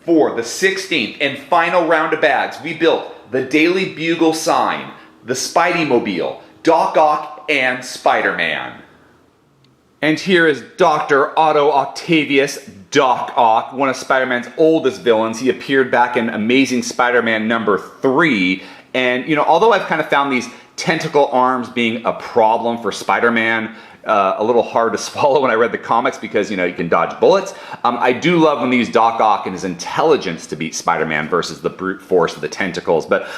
For the 16th and final round of bags, we built the Daily Bugle Sign, the Spidey-mobile, Doc Ock, and SpiderMan. And here is Dr. Otto Octavius, Doc Ock, one of Spider-Man's oldest villains. He appeared back in Amazing Spider-Man #3. And, you know, although I've kind of found these tentacle arms being a problem for Spider-Man, a little hard to swallow when I read the comics because, you know, you can dodge bullets. I do love when they use Doc Ock and his intelligence to beat Spider-Man versus the brute force of the tentacles. But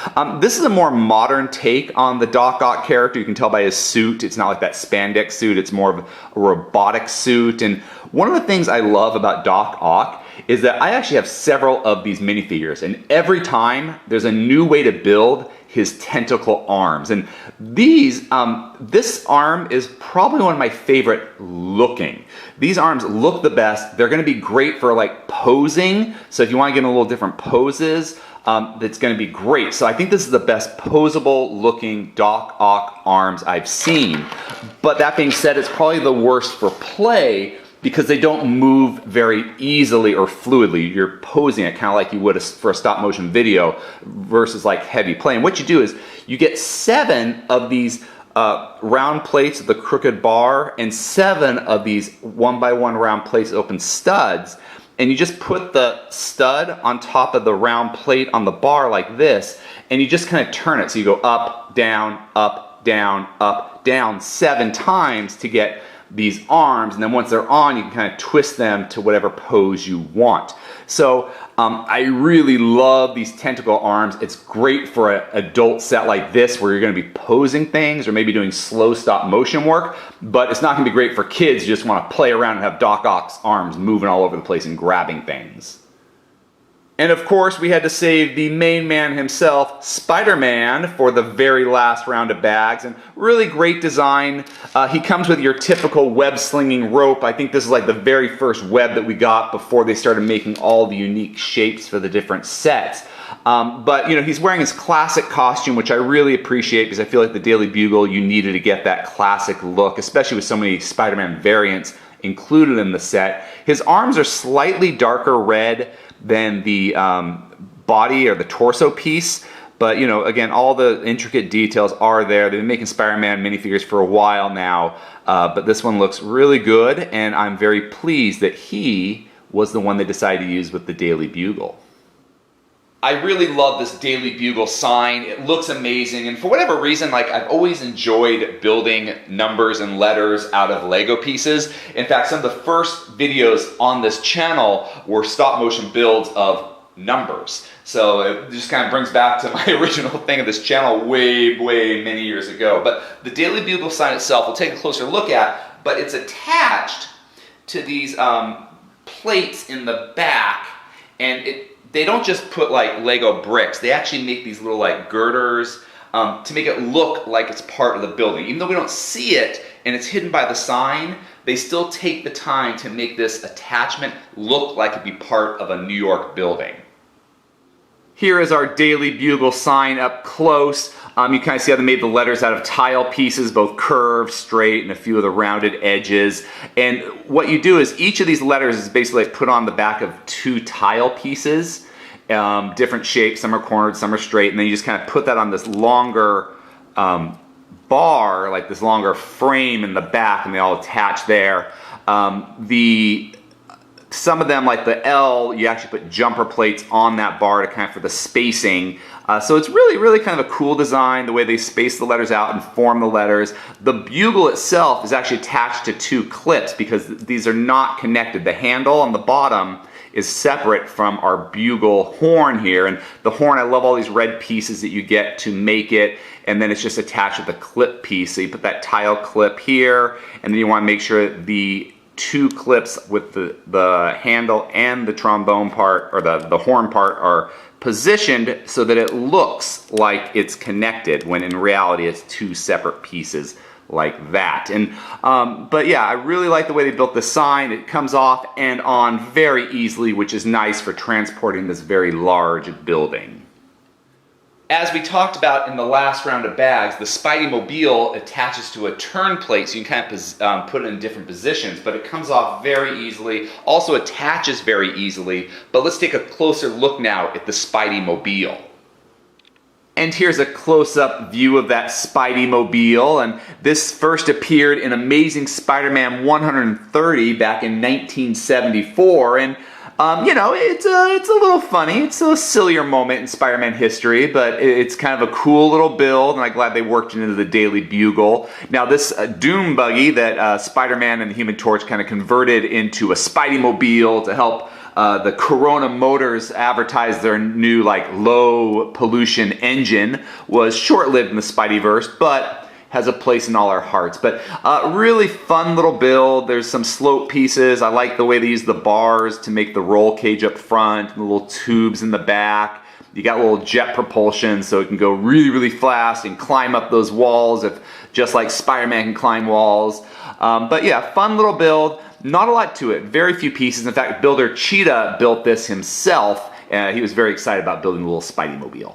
this is a more modern take on the Doc Ock character. You can tell by his suit. It's not like that spandex suit. It's more of a robotic suit. And one of the things I love about Doc Ock is that I actually have several of these minifigures, and every time there's a new way to build his tentacle arms. And these, this arm is probably one of my favorite looking. These arms look the best. They're gonna be great for like posing. So if you wanna get in a little different poses, that's gonna be great. So I think this is the best posable looking Doc Ock arms I've seen. But that being said, it's probably the worst for play because they don't move very easily or fluidly. You're posing it kind of like you would for a stop motion video versus like heavy play. And what you do is you get 7 of these round plates of the crooked bar and 7 of these 1x1 round plates open studs. And you just put the stud on top of the round plate on the bar like this, and you just kind of turn it. So you go up, down, up, down, up, down 7 times to get these arms, and then once they're on, you can kind of twist them to whatever pose you want. So I really love these tentacle arms. It's great for an adult set like this where you're going to be posing things or maybe doing slow stop motion work, but it's not going to be great for kids who just want to play around and have Doc Ock's arms moving all over the place and grabbing things. And of course, we had to save the main man himself, Spider-Man, for the very last round of bags. And really great design. He comes with your typical web-slinging rope. I think this is like the very first web that we got before they started making all the unique shapes for the different sets. But, you know, he's wearing his classic costume, which I really appreciate because I feel like the Daily Bugle, you needed to get that classic look, especially with so many Spider-Man variants included in the set. His arms are slightly darker red than the body or the torso piece, but you know, again, all the intricate details are there. They've been making Spider-Man minifigures for a while now, but this one looks really good, and I'm very pleased that he was the one they decided to use with the Daily Bugle. I really love this Daily Bugle sign. It looks amazing, and for whatever reason, like, I've always enjoyed building numbers and letters out of Lego pieces. In fact, some of the first videos on this channel were stop motion builds of numbers. So it just kind of brings back to my original thing of this channel way many years ago. But the Daily Bugle sign itself, we'll take a closer look at, but it's attached to these plates in the back, and they don't just put like Lego bricks, they actually make these little like girders to make it look like it's part of the building. Even though we don't see it and it's hidden by the sign, they still take the time to make this attachment look like it'd be part of a New York building. Here is our Daily Bugle sign up close. You kind of see how they made the letters out of tile pieces, both curved, straight, and a few of the rounded edges. And what you do is each of these letters is basically put on the back of 2 tile pieces, different shapes. Some are cornered, some are straight, and then you just kind of put that on this longer bar, like this longer frame in the back, and they all attach there. Some of them, like the L, you actually put jumper plates on that bar to kind of for the spacing. So it's really kind of a cool design, the way they space the letters out and form the letters. The bugle itself is actually attached to 2 clips because these are not connected. The handle on the bottom is separate from our bugle horn here. And the horn, I love all these red pieces that you get to make it. And then it's just attached with a clip piece. So you put that tile clip here, and then you want to make sure the 2 clips with the handle and the trombone part, or the horn part, are positioned so that it looks like it's connected, when in reality it's 2 separate pieces like that. And but yeah, I really like the way they built the sign. It comes off and on very easily, which is nice for transporting this very large building. As we talked about in the last round of bags, the SpiderMobile attaches to a turn plate, so you can kind of put it in different positions, but it comes off very easily, also attaches very easily. But let's take a closer look now at the SpiderMobile. And here's a close-up view of that SpiderMobile, and this first appeared in Amazing Spider-Man 130 back in 1974, and you know, it's a little funny. It's a sillier moment in Spider-Man history, but it's kind of a cool little build, and I'm glad they worked it into the Daily Bugle. Now, this Doom buggy that Spider-Man and the Human Torch kind of converted into a SpiderMobile to help the Corona Motors advertise their new low pollution engine was short-lived in the Spideyverse, but has a place in all our hearts. But really fun little build. There's some slope pieces. I like the way they use the bars to make the roll cage up front, and the little tubes in the back. You got little jet propulsion, so it can go really, really fast and climb up those walls, just like Spider-Man can climb walls. But yeah, fun little build. Not a lot to it. Very few pieces. In fact, builder Cheetah built this himself. He was very excited about building the little SpiderMobile.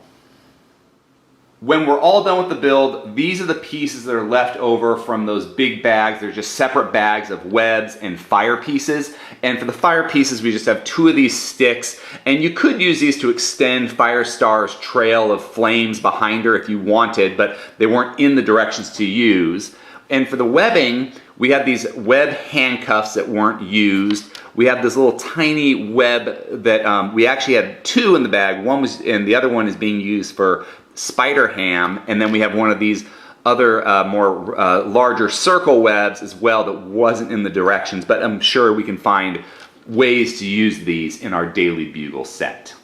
When we're all done with the build, these are the pieces that are left over from those big bags. They're just separate bags of webs and fire pieces. And for the fire pieces, we just have 2 of these sticks. And you could use these to extend Firestar's trail of flames behind her if you wanted, but they weren't in the directions to use. And for the webbing, we have these web handcuffs that weren't used. We have this little tiny web that we actually had 2 in the bag. One was, and the other one is being used for Spider Ham, and then we have one of these other more larger circle webs as well that wasn't in the directions, but I'm sure we can find ways to use these in our Daily Bugle set.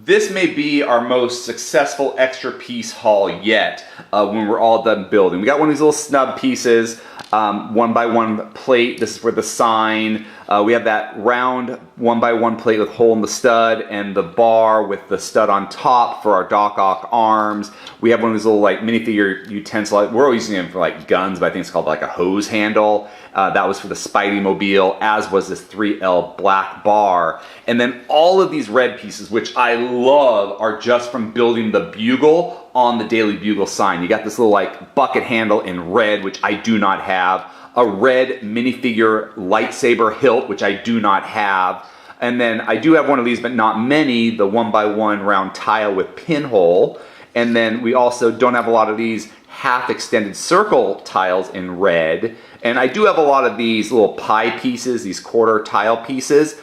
This may be our most successful extra piece haul yet when we're all done building. We got one of these little snub pieces, 1x1 plate. This is for the sign. We have that round 1x1 plate with hole in the stud, and the bar with the stud on top for our Doc Ock arms. We have one of these little minifigure utensil. We're always using them for guns, but I think it's called a hose handle. That was for the SpiderMobile, as was this 3L black bar. And then all of these red pieces, which I love, are just from building the bugle on the Daily Bugle sign. You got this little bucket handle in red, which I do not have. A red minifigure lightsaber hilt, which I do not have. And then I do have one of these, but not many, the 1x1 round tile with pinhole. And then we also don't have a lot of these half extended circle tiles in red. And I do have a lot of these little pie pieces, these quarter tile pieces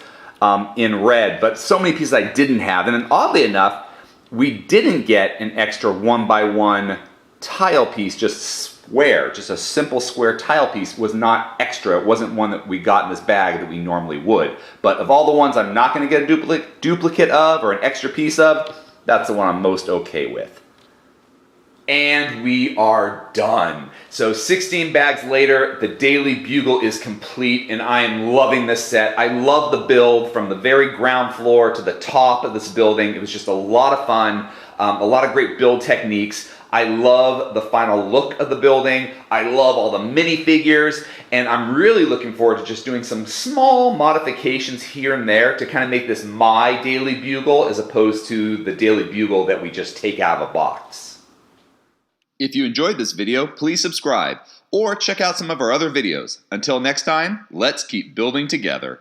in red, but so many pieces I didn't have. And then oddly enough, we didn't get an extra 1x1 tile piece, just square, just a simple square tile piece was not extra. It wasn't one that we got in this bag that we normally would. But of all the ones I'm not going to get a duplicate of or an extra piece of, that's the one I'm most okay with. And we are done. So 16 bags later, the Daily Bugle is complete, and I am loving this set. I love the build from the very ground floor to the top of this building. It was just a lot of fun, a lot of great build techniques. I love the final look of the building. I love all the minifigures, and I'm really looking forward to just doing some small modifications here and there to kind of make this my Daily Bugle as opposed to the Daily Bugle that we just take out of a box. If you enjoyed this video, please subscribe or check out some of our other videos. Until next time, let's keep building together.